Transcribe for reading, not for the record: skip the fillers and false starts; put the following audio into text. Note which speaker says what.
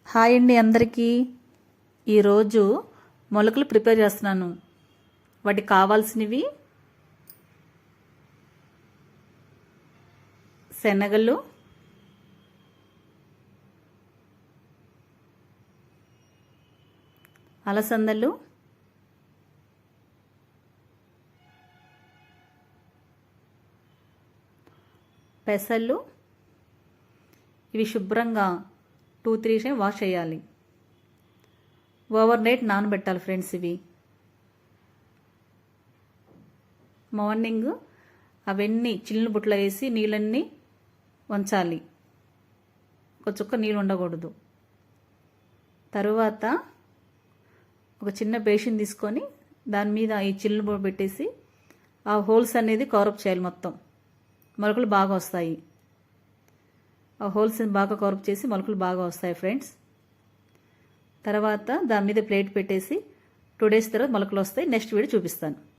Speaker 1: Hi అండి అందరికీ. ఈరోజు మొలకలు ప్రిపేర్ చేస్తున్నాను. వాటికి కావాల్సినవి శనగలు, అలసందలు, పెసలు. ఇవి శుభ్రంగా 2-3 టైమ్స్ వాష్ చేయాలి. ఓవర్ నైట్ నానబెట్టాలి ఫ్రెండ్స్. ఇవి మార్నింగ్ అవన్నీ చిల్లుని బుట్టలో వేసి నీళ్ళన్నీ వంచాలి. ఒక చుక్క నీళ్ళు ఉండకూడదు. తరువాత ఒక చిన్న బేసిన్ తీసుకొని దాని మీద ఈ చిల్లుని బుట్ట పెట్టేసి ఆ హోల్స్ అనేది కవరప్ చేయాలి. మొత్తం మొలకలు బాగా వస్తాయి. ఆ హోల్స్ బాగా కవరప్ చేసి మొలకలు బాగా వస్తాయి ఫ్రెండ్స్. తర్వాత దాని మీద ప్లేట్ పెట్టేసి 2 days తర్వాత మొలకలు వస్తాయి. నెక్స్ట్ వీడియో చూపిస్తాను.